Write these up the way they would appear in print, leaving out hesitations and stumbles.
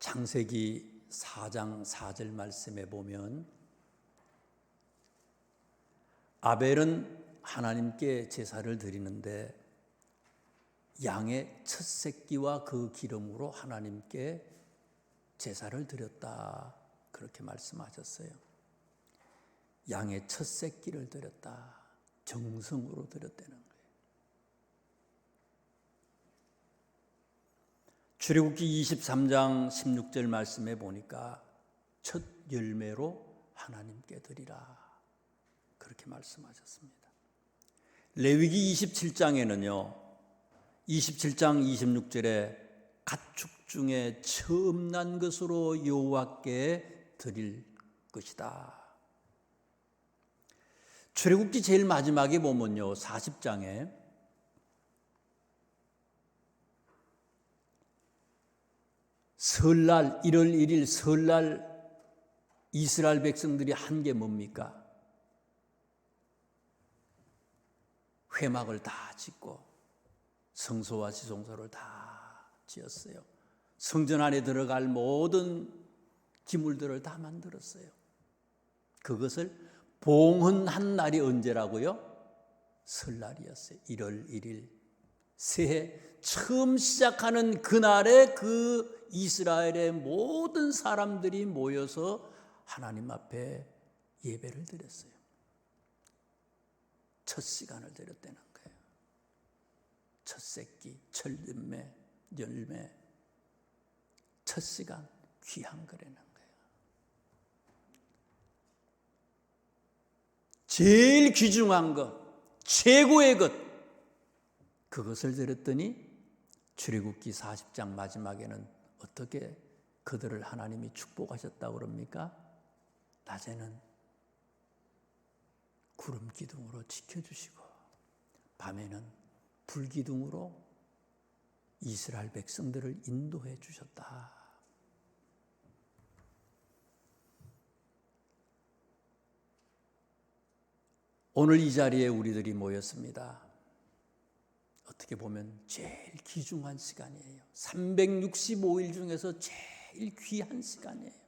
창세기 4장 4절 말씀에 보면 아벨은 하나님께 제사를 드리는데 양의 첫 새끼와 그 기름으로 하나님께 제사를 드렸다, 그렇게 말씀하셨어요. 양의 첫 새끼를 드렸다, 정성으로 드렸다는 거예요. 출애굽기 23장 16절 말씀에 보니까 첫 열매로 하나님께 드리라, 그렇게 말씀하셨습니다. 레위기 27장에는요 27장 26절에 가축 중에 처음 난 것으로 여호와께 드릴 것이다. 출애굽기 제일 마지막에 보면요 40장에 설날 1월 1일 설날 이스라엘 백성들이 한 게 뭡니까? 회막을 다 짓고 성소와 지성소를 다 지었어요. 성전 안에 들어갈 모든 기물들을 다 만들었어요. 그것을 봉헌한 날이 언제라고요? 설날이었어요. 1월 1일 새해 처음 시작하는 그날에 그 이스라엘의 모든 사람들이 모여서 하나님 앞에 예배를 드렸어요. 첫 시간을 드렸다는 거예요. 첫 새끼, 첫 열매, 첫 시간, 귀한 거라는 거예요. 제일 귀중한 것, 최고의 것, 그것을 드렸더니 출애굽기 40장 마지막에는 어떻게 그들을 하나님이 축복하셨다고 그럽니까? 낮에는 구름 기둥으로 지켜주시고 밤에는 불 기둥으로 이스라엘 백성들을 인도해 주셨다. 오늘 이 자리에 우리들이 모였습니다. 어떻게 보면 제일 귀중한 시간이에요. 365일 중에서 제일 귀한 시간이에요.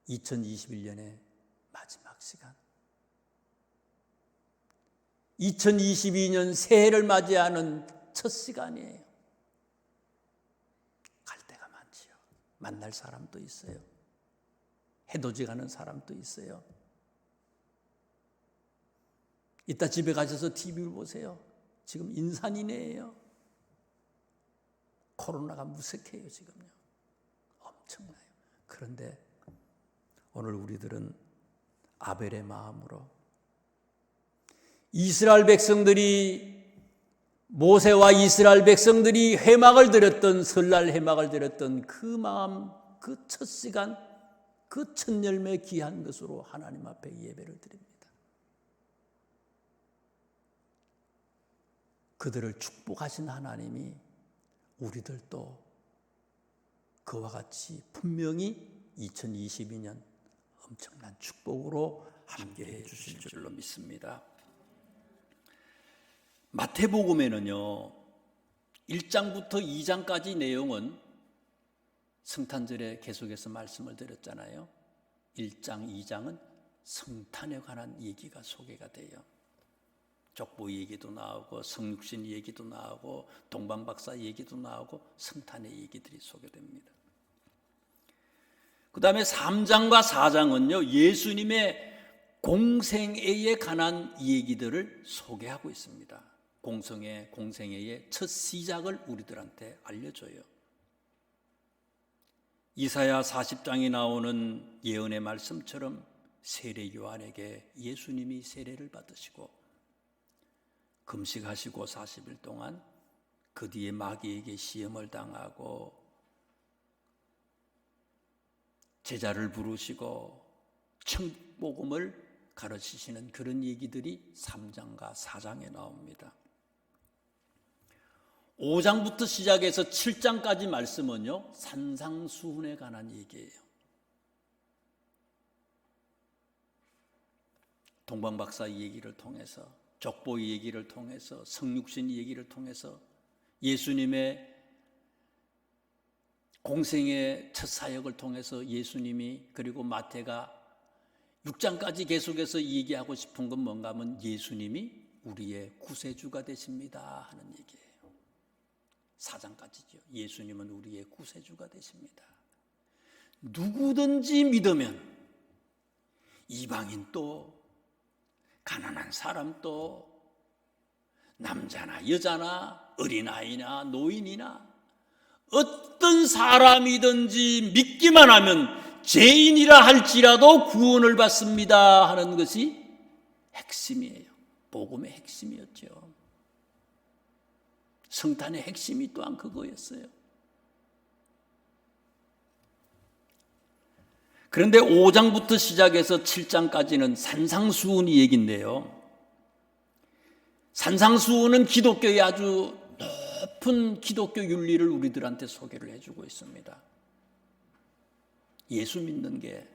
2021년의 마지막 시간. 2022년 새해를 맞이하는 첫 시간이에요. 갈 데가 많지요. 만날 사람도 있어요. 해돋이 가는 사람도 있어요. 이따 집에 가셔서 TV를 보세요. 지금 인산인해예요. 코로나가 무색해요. 지금요. 엄청나요. 그런데 오늘 우리들은 아벨의 마음으로 이스라엘 백성들이 모세와 이스라엘 백성들이 회막을 드렸던 설날 회막을 드렸던 그 마음, 그 첫 시간, 그 첫 열매 귀한 것으로 하나님 앞에 예배를 드립니다. 그들을 축복하신 하나님이 우리들도 그와 같이 분명히 2022년 엄청난 축복으로 함께해 주실 줄로 믿습니다. 마태복음에는요 1장부터 2장까지 내용은 성탄절에 계속해서 말씀을 드렸잖아요. 1장, 2장은 성탄에 관한 얘기가 소개가 돼요. 족보 얘기도 나오고 성육신 얘기도 나오고 동방박사 얘기도 나오고 성탄의 얘기들이 소개됩니다. 그 다음에 3장과 4장은요 예수님의 공생애에 관한 얘기들을 소개하고 있습니다. 공생애의 첫 시작을 우리들한테 알려줘요. 이사야 40장에 나오는 예언의 말씀처럼 세례 요한에게 예수님이 세례를 받으시고 금식하시고 40일 동안 그 뒤에 마귀에게 시험을 당하고 제자를 부르시고 천복음을 가르치시는 그런 얘기들이 3장과 4장에 나옵니다. 5장부터 시작해서 7장까지 말씀은요 산상수훈에 관한 얘기예요. 동방박사 얘기를 통해서 족보 얘기를 통해서 성육신 얘기를 통해서 예수님의 공생의 첫 사역을 통해서 예수님이, 그리고 마태가 6장까지 계속해서 얘기하고 싶은 건 뭔가 하면 예수님이 우리의 구세주가 되십니다 하는 얘기예요. 4장까지죠. 예수님은 우리의 구세주가 되십니다. 누구든지 믿으면 이방인도 가난한 사람도 남자나 여자나 어린아이나 노인이나 어떤 사람이든지 믿기만 하면 죄인이라 할지라도 구원을 받습니다 하는 것이 핵심이에요. 복음의 핵심이었죠. 성탄의 핵심이 또한 그거였어요. 그런데 5장부터 시작해서 7장까지는 산상수훈이 얘기인데요. 산상수훈은 기독교의 아주 높은 기독교 윤리를 우리들한테 소개를 해주고 있습니다. 예수 믿는 게,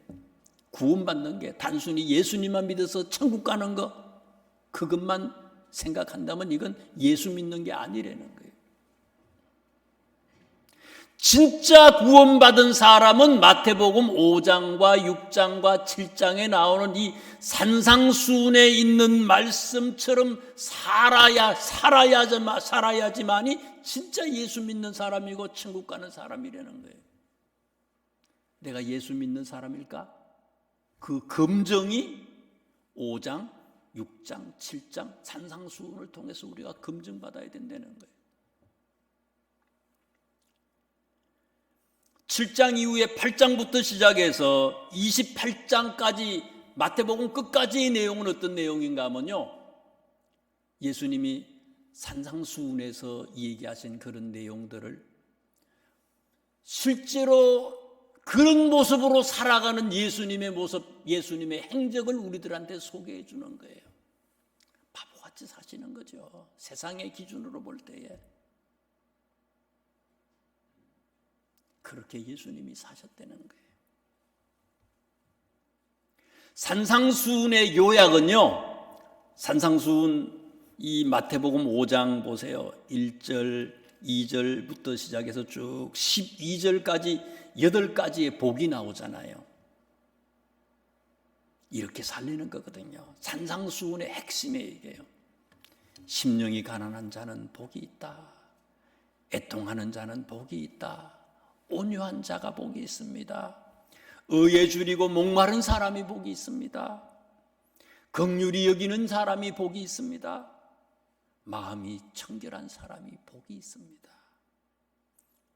구원받는 게 단순히 예수님만 믿어서 천국 가는 거, 그것만 생각한다면 이건 예수 믿는 게 아니라는 거예요. 진짜 구원받은 사람은 마태복음 5장과 6장과 7장에 나오는 이 산상수훈에 있는 말씀처럼 살아야지만이 진짜 예수 믿는 사람이고 천국 가는 사람이라는 거예요. 내가 예수 믿는 사람일까? 그 검증이 5장, 6장, 7장 산상수훈을 통해서 우리가 검증받아야 된다는 거예요. 7장 이후에 8장부터 시작해서 28장까지 마태복음 끝까지의 내용은 어떤 내용인가 하면요, 예수님이 산상수훈에서 얘기하신 그런 내용들을 실제로 그런 모습으로 살아가는 예수님의 모습, 예수님의 행적을 우리들한테 소개해 주는 거예요. 바보같이 사시는 거죠. 세상의 기준으로 볼 때에. 그렇게 예수님이 사셨다는 거예요. 산상수훈의 요약은요, 산상수훈 이 마태복음 5장 보세요. 1절, 2절부터 시작해서 쭉 12절까지 8가지의 복이 나오잖아요. 이렇게 살리는 거거든요. 산상수훈의 핵심이 이게요. 심령이 가난한 자는 복이 있다. 애통하는 자는 복이 있다. 온유한 자가 복이 있습니다. 의에 줄이고 목마른 사람이 복이 있습니다. 긍휼히 여기는 사람이 복이 있습니다. 마음이 청결한 사람이 복이 있습니다.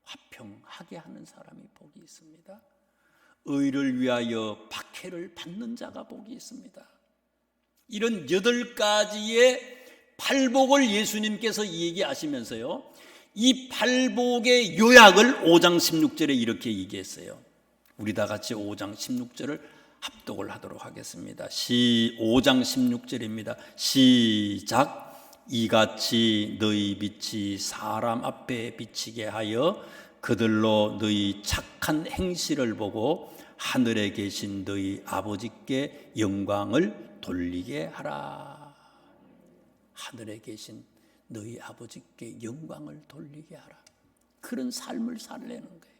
화평하게 하는 사람이 복이 있습니다. 의를 위하여 박해를 받는 자가 복이 있습니다. 이런 8가지의 팔복을 예수님께서 얘기하시면서요, 이 팔복의 요약을 5장 16절에 이렇게 얘기했어요. 우리 다 같이 5장 16절을 합독을 하도록 하겠습니다. 5장 16절입니다. 시작. 이같이 너희 빛이 사람 앞에 비치게 하여 그들로 너희 착한 행실을 보고 하늘에 계신 너희 아버지께 영광을 돌리게 하라. 하늘에 계신 너희 아버지께 영광을 돌리게 하라. 그런 삶을 살려는 거예요.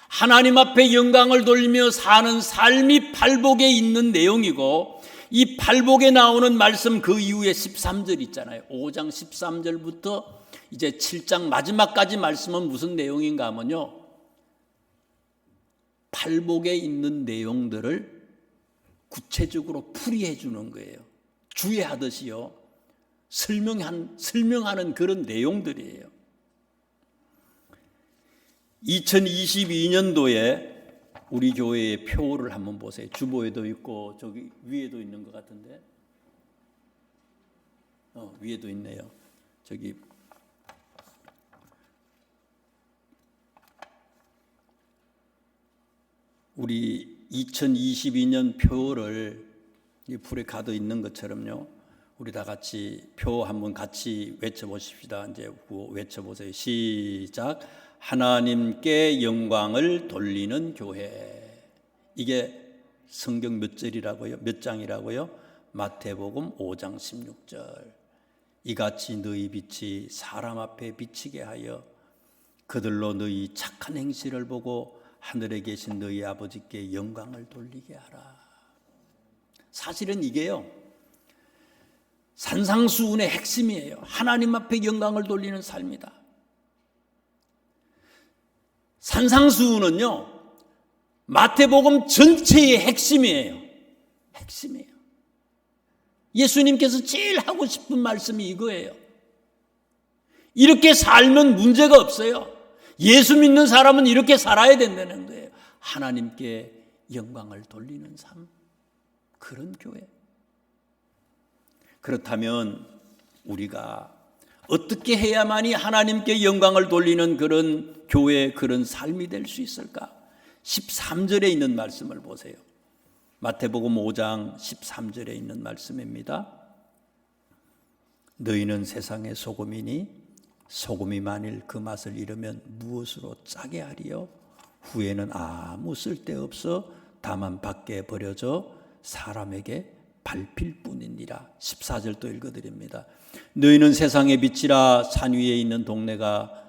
하나님 앞에 영광을 돌리며 사는 삶이 팔복에 있는 내용이고, 이 팔복에 나오는 말씀 그 이후에 13절 있잖아요. 5장 13절부터 이제 7장 마지막까지 말씀은 무슨 내용인가 하면요, 팔복에 있는 내용들을 구체적으로 풀이해 주는 거예요. 주의하듯이요, 설명하는 그런 내용들이에요. 2022년도에 우리 교회의 표를 한번 보세요. 주보에도 있고 저기 위에도 있는 것 같은데, 위에도 있네요. 저기 우리 2022년 표를 이 불에 가도 있는 것처럼요, 우리 다 같이 표 한번 같이 외쳐보십시다. 이제 외쳐보세요. 시작. 하나님께 영광을 돌리는 교회. 이게 성경 몇 절이라고요? 몇 장이라고요? 마태복음 5장 16절. 이같이 너희 빛이 사람 앞에 비치게 하여 그들로 너희 착한 행실을 보고 하늘에 계신 너희 아버지께 영광을 돌리게 하라. 사실은 이게요, 산상수훈의 핵심이에요. 하나님 앞에 영광을 돌리는 삶이다. 산상수훈은요, 마태복음 전체의 핵심이에요. 핵심이에요. 예수님께서 제일 하고 싶은 말씀이 이거예요. 이렇게 살면 문제가 없어요. 예수 믿는 사람은 이렇게 살아야 된다는 거예요. 하나님께 영광을 돌리는 삶, 그런 교회. 그렇다면 우리가 어떻게 해야만이 하나님께 영광을 돌리는 그런 교회, 그런 삶이 될 수 있을까? 13절에 있는 말씀을 보세요. 마태복음 5장 13절에 있는 말씀입니다. 너희는 세상의 소금이니 소금이 만일 그 맛을 잃으면 무엇으로 짜게 하리요? 후에는 아무 쓸데없어 다만 밖에 버려져 사람에게 밟힐 뿐이니라. 14절 또 읽어드립니다. 너희는 세상의 빛이라. 산 위에 있는 동네가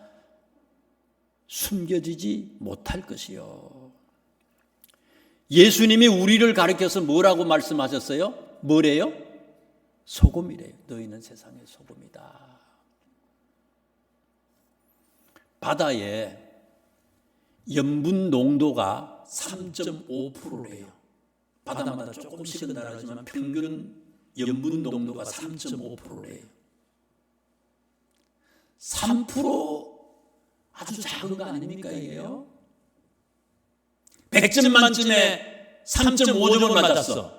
숨겨지지 못할 것이요. 예수님이 우리를 가르쳐서 뭐라고 말씀하셨어요? 뭐래요? 소금이래요. 너희는 세상의 소금이다. 바다에 염분 농도가 3.5%래요. 바다마다 조금씩은 다르지만 평균 염분 농도가 3.5%래요. 3% 아주 작은 거 아닙니까 이게요? 100점 만점에 3.5점을 맞았어.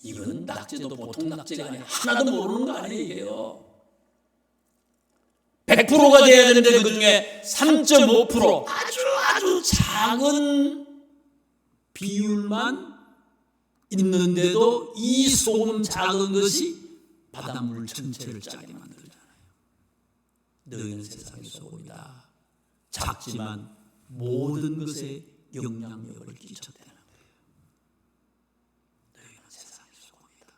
이건 낙제도 보통 낙제가 아니라 하나도 모르는 거 아니에요. 100%가 돼야 되는데 그중에 3.5% 아주 작은 비율만 있는데도 이 소금 작은 것이 바닷물 전체를 짜게 만들잖아요. 너희는 세상의 소금이다. 작지만 모든 것에 영향력을 끼쳐대는 거예요. 너희는 세상의 소금이다.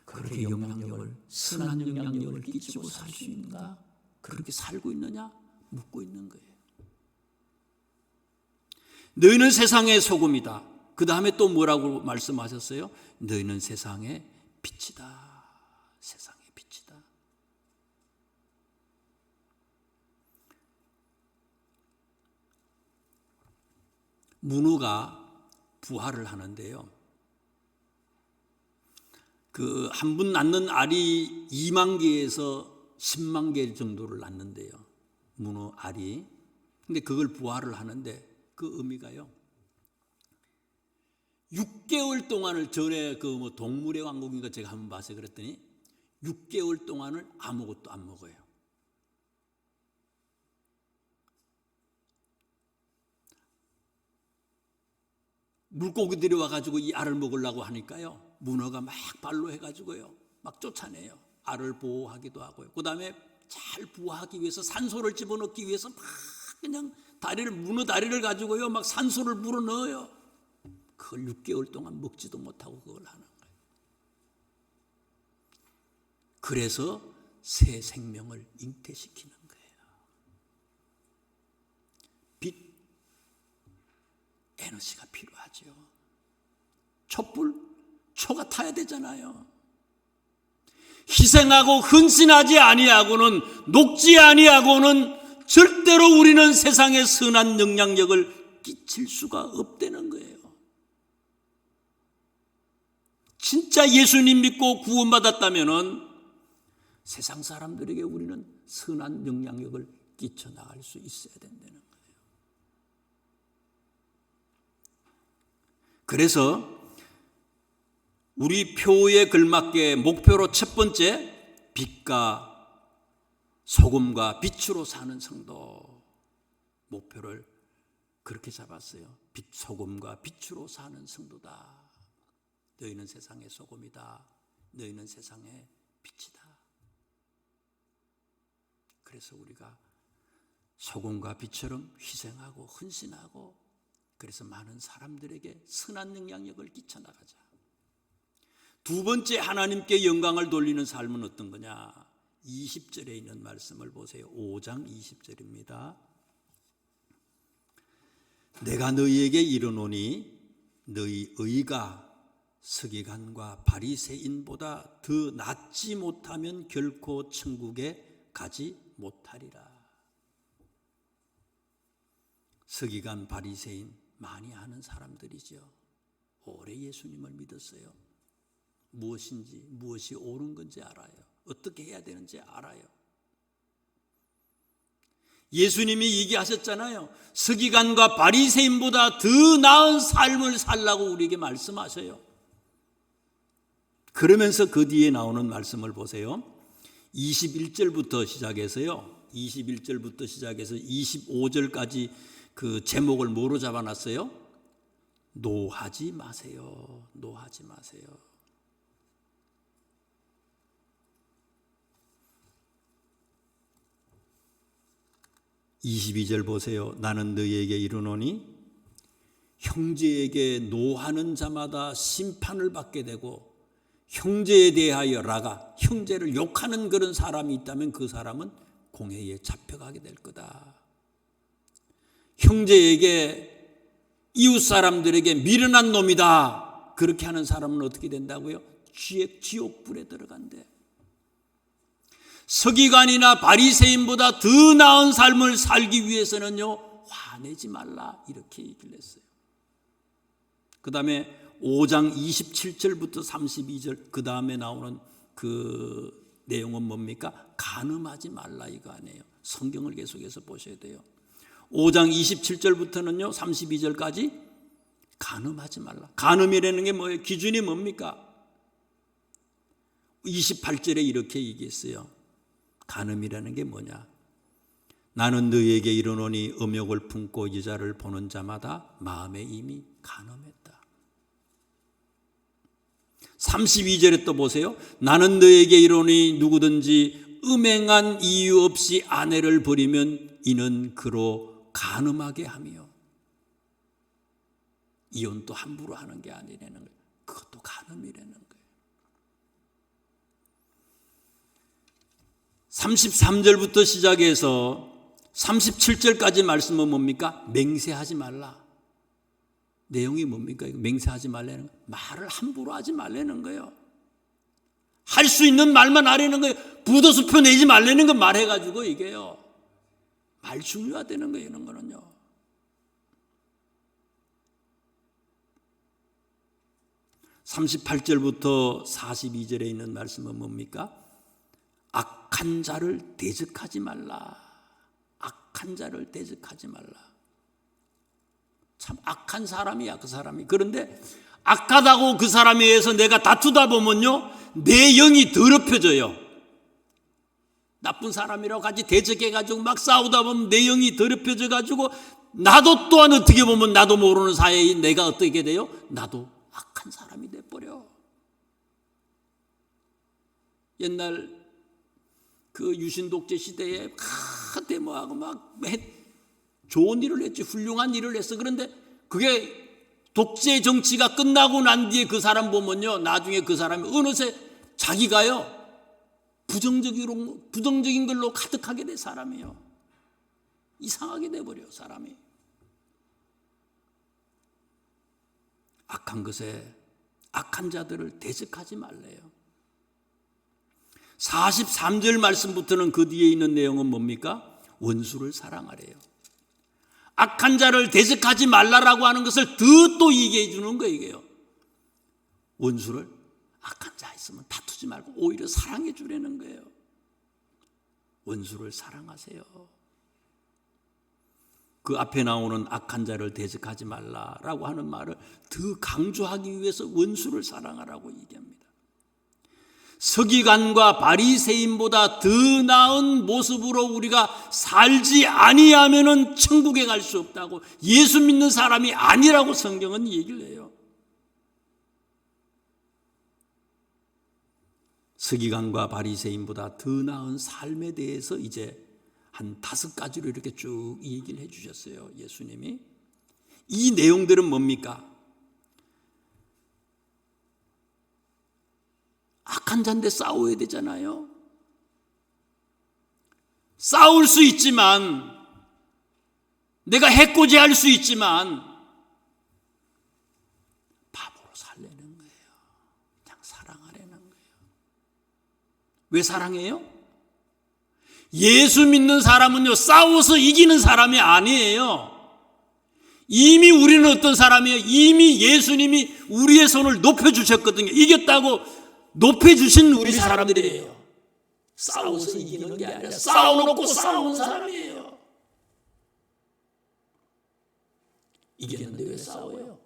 그렇게 영향력을, 선한 영향력을 끼치고 살 수 있는가? 그렇게 살고 있느냐? 묻고 있는 거예요. 너희는 세상의 소금이다. 그 다음에 또 뭐라고 말씀하셨어요? 너희는 세상의 빛이다. 세상의 빛이다. 문어가 부화를 하는데요. 그 한 분 낳는 알이 2만 개에서 10만 개 정도를 낳는데요. 문어 알이. 근데 그걸 부화를 하는데 그 의미가요. 6개월 동안을 전에 그 뭐 동물의 왕국인가 제가 한번 봤어요. 그랬더니 6개월 동안을 아무것도 안 먹어요. 물고기들이 와가지고 이 알을 먹으려고 하니까요. 문어가 막 발로 해가지고요. 막 쫓아내요. 알을 보호하기도 하고요. 그 다음에 잘 부화하기 위해서 산소를 집어넣기 위해서 막 그냥 문어 다리를 가지고요. 막 산소를 불어 넣어요. 그걸 6개월 동안 먹지도 못하고 그걸 하는 거예요. 그래서 새 생명을 잉태시키는 거예요. 빛, 에너지가 필요하죠. 촛불, 초가 타야 되잖아요. 희생하고 헌신하지 아니하고는, 녹지 아니하고는 절대로 우리는 세상에 선한 영향력을 끼칠 수가 없다는 거예요. 진짜 예수님 믿고 구원받았다면은 세상 사람들에게 우리는 선한 영향력을 끼쳐 나갈 수 있어야 된다는 거예요. 그래서 우리 표에 걸맞게 목표로 첫 번째, 빛과 소금과 빛으로 사는 성도. 목표를 그렇게 잡았어요. 빛, 소금과 빛으로 사는 성도다. 너희는 세상의 소금이다. 너희는 세상의 빛이다. 그래서 우리가 소금과 빛처럼 희생하고 헌신하고, 그래서 많은 사람들에게 선한 영향력을 끼쳐나가자. 두 번째, 하나님께 영광을 돌리는 삶은 어떤 거냐? 20절에 있는 말씀을 보세요. 5장 20절입니다. 내가 너희에게 이르노니 너희 의가 서기관과 바리새인보다 더 낫지 못하면 결코 천국에 가지 못하리라. 서기관, 바리새인 많이 아는 사람들이죠. 오래 예수님을 믿었어요. 무엇이 옳은 건지 알아요. 어떻게 해야 되는지 알아요. 예수님이 얘기하셨잖아요. 서기관과 바리새인보다 더 나은 삶을 살라고 우리에게 말씀하셔요. 그러면서 그 뒤에 나오는 말씀을 보세요. 21절부터 시작해서요. 21절부터 시작해서 25절까지 그 제목을 뭐로 잡아놨어요? 노하지 마세요. 노하지 마세요. 22절 보세요. 나는 너희에게 이르노니 형제에게 노하는 자마다 심판을 받게 되고 형제에 대하여 라가 형제를 욕하는 그런 사람이 있다면 그 사람은 공회에 잡혀가게 될 거다. 형제에게 이웃 사람들에게 미련한 놈이다 그렇게 하는 사람은 어떻게 된다고요? 지옥불에 들어간대. 서기관이나 바리새인보다 더 나은 삶을 살기 위해서는요 화내지 말라 이렇게 얘기를 했어요. 그 다음에 5장 27절부터 32절 그 다음에 나오는 그 내용은 뭡니까? 간음하지 말라 이거 아니에요. 성경을 계속해서 보셔야 돼요. 5장 27절부터는요 32절까지 간음하지 말라. 간음이라는 게 뭐예요? 기준이 뭡니까? 28절에 이렇게 얘기했어요. 간음이라는 게 뭐냐? 나는 너희에게 이르노니 음욕을 품고 여자를 보는 자마다 마음에 이미 간음했다. 32절에 또 보세요. 나는 너희에게 이르노니 누구든지 음행한 이유 없이 아내를 버리면 이는 그로 간음하게 하며 이혼도 함부로 하는 게 아니라는 거예요. 그것도 간음이라는 거예요. 33절부터 시작해서 37절까지 말씀은 뭡니까? 맹세하지 말라. 내용이 뭡니까? 맹세하지 말라는 거예요. 말을 함부로 하지 말라는 거예요. 할 수 있는 말만 하라는 거예요. 부도수표 내지 말라는 거 말해가지고 이게요. 말 중요하다는 거예요. 이런 거는요. (38절부터) (42절에) 있는 말씀은 뭡니까? 악한 자를 대적하지 말라. 악한 자를 대적하지 말라. 참 악한 사람이야 그 사람이. 그런데 악하다고 그 사람에 의해서 내가 다투다 보면요 내 영이 더럽혀져요. 나쁜 사람이라고 같이 대적해가지고 막 싸우다 보면 내 영이 더럽혀져가지고 나도 또한 어떻게 보면 나도 모르는 사이에 내가 어떻게 돼요? 나도 악한 사람이 돼버려. 옛날 그 유신독재 시대에 데모하고 막 좋은 일을 했지. 훌륭한 일을 했어. 그런데 그게 독재 정치가 끝나고 난 뒤에 그 사람 보면요 나중에 그 사람이 어느새 자기가요 부정적인 걸로 가득하게 된 사람이에요. 이상하게 돼버려 사람이. 악한 것에 악한 자들을 대적하지 말래요. 43절 말씀부터는 그 뒤에 있는 내용은 뭡니까? 원수를 사랑하래요. 악한 자를 대적하지 말라라고 하는 것을 더 또 얘기해 주는 거예요. 이게요. 원수를 악한 자 있으면 다투지 말고 오히려 사랑해 주라는 거예요. 원수를 사랑하세요. 그 앞에 나오는 악한 자를 대적하지 말라라고 하는 말을 더 강조하기 위해서 원수를 사랑하라고 얘기합니다. 서기관과 바리새인보다 더 나은 모습으로 우리가 살지 아니하면은 천국에 갈 수 없다고, 예수 믿는 사람이 아니라고 성경은 얘기를 해요. 서기관과 바리새인보다 더 나은 삶에 대해서 이제 한 5가지로 이렇게 쭉 얘기를 해 주셨어요. 예수님이. 이 내용들은 뭡니까? 악한 자인데 싸워야 되잖아요. 싸울 수 있지만, 내가 해코지할 수 있지만 바보로 살려는 거예요. 그냥 사랑하려는 거예요. 왜 사랑해요? 예수 믿는 사람은요, 싸워서 이기는 사람이 아니에요. 이미 우리는 어떤 사람이에요? 이미 예수님이 우리의 손을 높여주셨거든요. 이겼다고 높여주신 우리 사람들이에요. 싸워서 이기는 게 아니라 싸워놓고 싸우는 사람이에요. 이겼는데 왜 싸워요?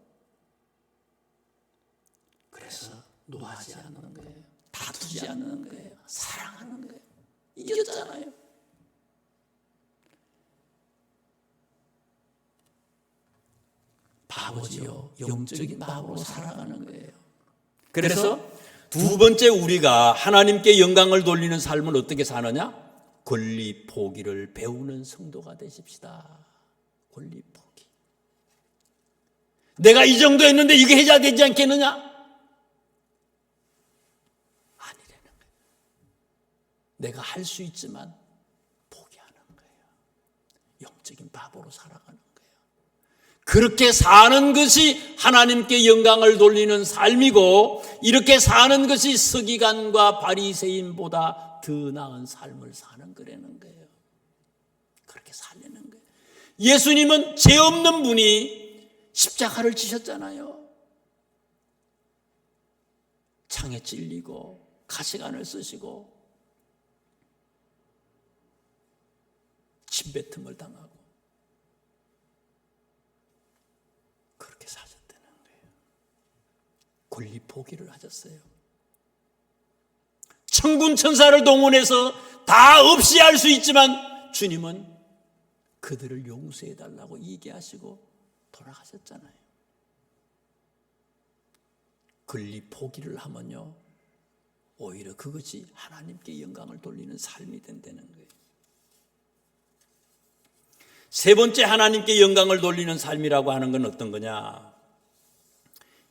그래서 노하지 않는 거예요. 다투지 않는 거예요. 사랑하는 거예요. 이겼잖아요. 바보지요. 영적인 바보로 살아가는 거예요. 그래서 두 번째, 우리가 하나님께 영광을 돌리는 삶을 어떻게 사느냐? 권리 포기를 배우는 성도가 되십시다. 권리 포기. 내가 이 정도 했는데 이게 해야 되지 않겠느냐? 아니라는 거예요. 내가 할 수 있지만 포기하는 거예요. 영적인 바보로 살아가는 거예요. 그렇게 사는 것이 하나님께 영광을 돌리는 삶이고, 이렇게 사는 것이 서기관과 바리새인보다 더 나은 삶을 사는 거라는 거예요. 그렇게 살려는 거예요. 예수님은 죄 없는 분이 십자가를 지셨잖아요. 창에 찔리고 가시관을 쓰시고 침뱉음을 당하고 그렇게 사셨다는 거예요. 권리 포기를 하셨어요. 천군 천사를 동원해서 다 없이 할 수 있지만 주님은 그들을 용서해달라고 얘기하시고 돌아가셨잖아요. 권리 포기를 하면요, 오히려 그것이 하나님께 영광을 돌리는 삶이 된다는 거예요. 세 번째, 하나님께 영광을 돌리는 삶이라고 하는 건 어떤 거냐?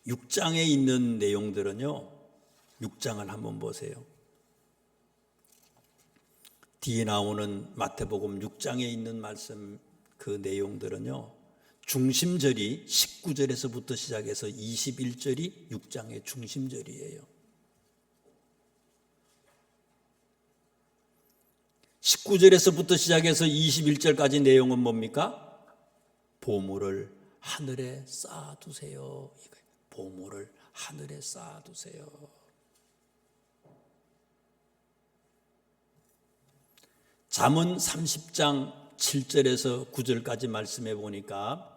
6장에 있는 내용들은요, 6장을 한번 보세요. 뒤에 나오는 마태복음 6장에 있는 말씀, 그 내용들은요, 중심절이 19절에서부터 시작해서 21절이 6장의 중심절이에요. 19절에서부터 시작해서 21절까지 내용은 뭡니까? 보물을 하늘에 쌓아두세요. 보물을 하늘에 쌓아두세요. 잠언 30장 7절에서 9절까지 말씀해 보니까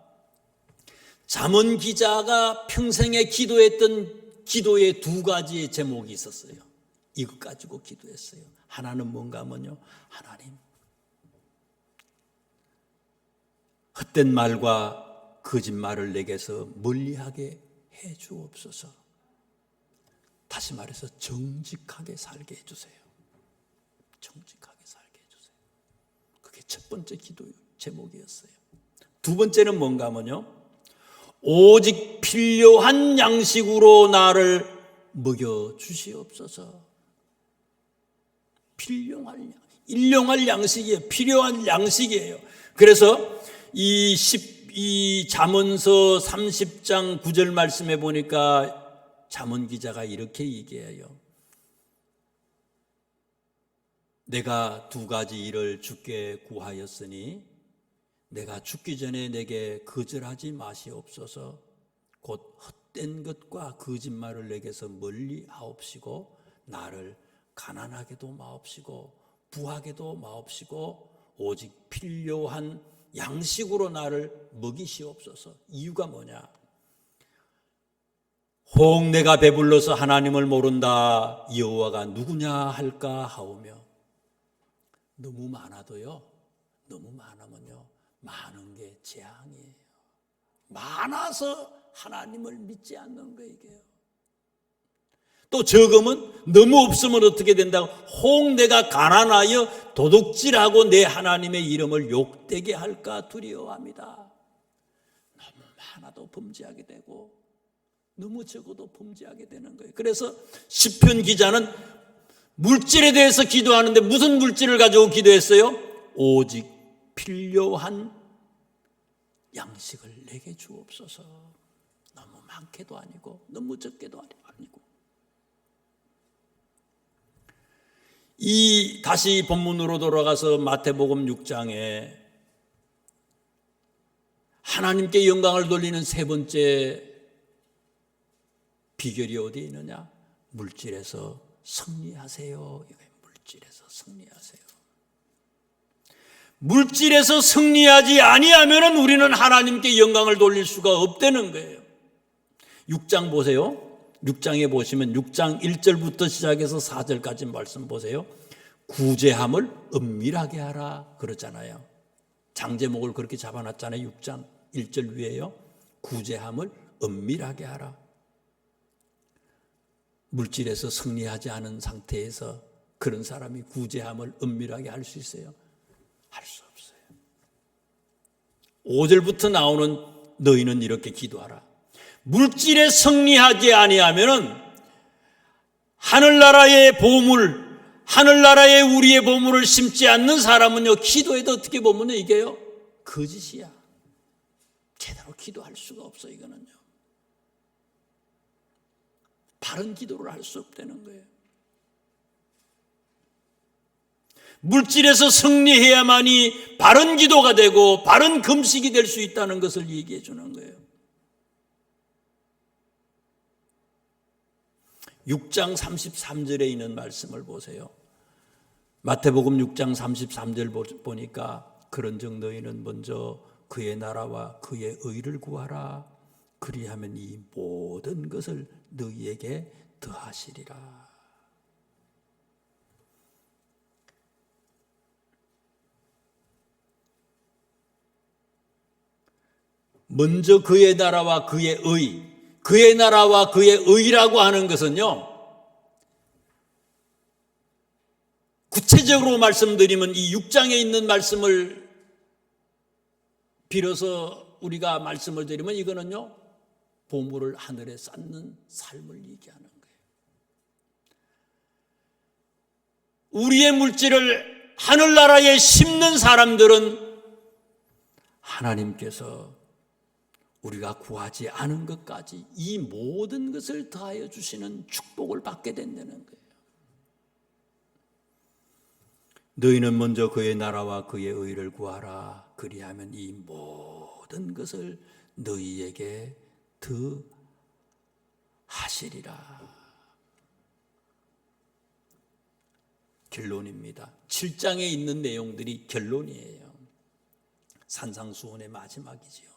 잠언 기자가 평생에 기도했던 기도의 두 가지의 제목이 있었어요. 이것 가지고 기도했어요. 하나는 뭔가 하면요, 하나님, 헛된 말과 거짓말을 내게서 멀리하게 해 주옵소서. 다시 말해서 정직하게 살게 해주세요. 정직하게 살게 해주세요. 그게 첫 번째 기도 제목이었어요. 두 번째는 뭔가 하면요, 오직 필요한 양식으로 나를 먹여 주시옵소서. 일용할 양식이에요. 필요한 양식이에요. 그래서 이 잠언서 30장 9절 말씀해 보니까 잠언 기자가 이렇게 얘기해요. 내가 두 가지 일을 주께 구하였으니 내가 죽기 전에 내게 거절하지 마시옵소서. 곧 헛된 것과 거짓말을 내게서 멀리 하옵시고 나를 가난하게도 마옵시고 부하게도 마옵시고 오직 필요한 양식으로 나를 먹이시옵소서. 이유가 뭐냐? 혹 내가 배불러서 하나님을 모른다, 여호와가 누구냐 할까 하오며. 너무 많아도요, 너무 많으면요, 많은 게 재앙이에요. 많아서 하나님을 믿지 않는 거예요. 또 적으면, 너무 없으면 어떻게 된다고? 혹 내가 가난하여 도둑질하고 내 하나님의 이름을 욕되게 할까 두려워합니다. 너무 많아도 범죄하게 되고 너무 적어도 범죄하게 되는 거예요. 그래서 시편 기자는 물질에 대해서 기도하는데 무슨 물질을 가지고 기도했어요? 오직 필요한 양식을 내게 주옵소서. 너무 많게도 아니고 너무 적게도 아니고. 이 다시 본문으로 돌아가서 마태복음 6장에 하나님께 영광을 돌리는 세 번째 비결이 어디에 있느냐? 물질에서 승리하세요. 물질에서 승리하세요. 물질에서 승리하지 아니하면 우리는 하나님께 영광을 돌릴 수가 없다는 거예요. 6장 보세요. 6장에 보시면 6장 1절부터 시작해서 4절까지 말씀 보세요. 구제함을 은밀하게 하라 그러잖아요. 장제목을 그렇게 잡아놨잖아요. 6장 1절 위에요. 구제함을 은밀하게 하라. 물질에서 승리하지 않은 상태에서 그런 사람이 구제함을 은밀하게 할 수 있어요? 할 수 없어요. 5절부터 나오는 너희는 이렇게 기도하라. 물질에 승리하지 아니하면은 하늘나라의 보물, 하늘나라의 우리의 보물을 심지 않는 사람은요, 기도해도 어떻게 보면 이게요, 거짓이야. 제대로 기도할 수가 없어. 이거는요, 바른 기도를 할 수 없다는 거예요. 물질에서 승리해야만이 바른 기도가 되고 바른 금식이 될 수 있다는 것을 얘기해 주는 거예요. 6장 33절에 있는 말씀을 보세요. 마태복음 6장 33절 보니까 그런즉 너희는 먼저 그의 나라와 그의 의를 구하라. 그리하면 이 모든 것을 너희에게 더하시리라. 먼저 그의 나라와 그의 의, 그의 나라와 그의 의라고 하는 것은요, 구체적으로 말씀드리면 이 6장에 있는 말씀을 빌어서 우리가 말씀을 드리면 이거는요, 보물을 하늘에 쌓는 삶을 얘기하는 거예요. 우리의 물질을 하늘나라에 심는 사람들은 하나님께서 우리가 구하지 않은 것까지 이 모든 것을 더하여 주시는 축복을 받게 된다는 거예요. 너희는 먼저 그의 나라와 그의 의를 구하라. 그리하면 이 모든 것을 너희에게 더하시리라. 결론입니다. 7장에 있는 내용들이 결론이에요. 산상수훈의 마지막이지요.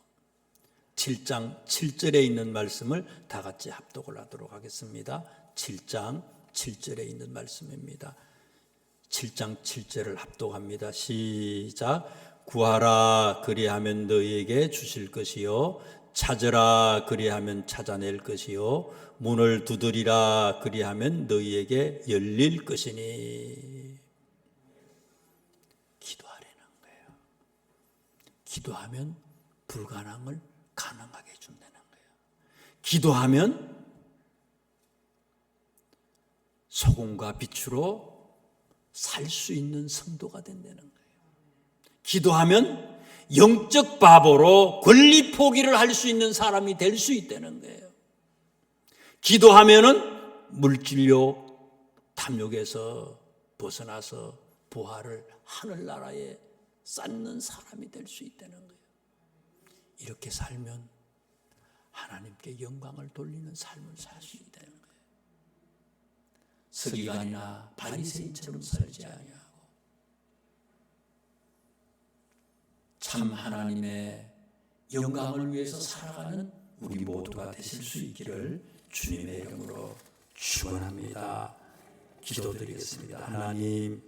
7장 7절에 있는 말씀을 다 같이 합독을 하도록 하겠습니다. 7장 7절에 있는 말씀입니다. 7장 7절을 합독합니다. 시작. 구하라 그리하면 너희에게 주실 것이요, 찾으라 그리하면 찾아낼 것이요, 문을 두드리라 그리하면 너희에게 열릴 것이니. 기도하라는 거예요. 기도하면 불가능을 가능하게 해준다는 거예요. 기도하면 소금과 빛으로 살 수 있는 성도가 된다는 거예요. 기도하면 영적 바보로 권리 포기를 할 수 있는 사람이 될 수 있다는 거예요. 기도하면은 물질욕, 탐욕에서 벗어나서 부활을 하늘나라에 쌓는 사람이 될 수 있다는 거예요. 이렇게 살면 하나님께 영광을 돌리는 삶을 살 수 있다는 거예요. 서기관이나 바리새인처럼 살지 아니하고 참 하나님의 영광을 위해서 살아가는 우리 모두가 되실 수 있기를 주님의 이름으로 축원합니다. 기도드리겠습니다. 하나님,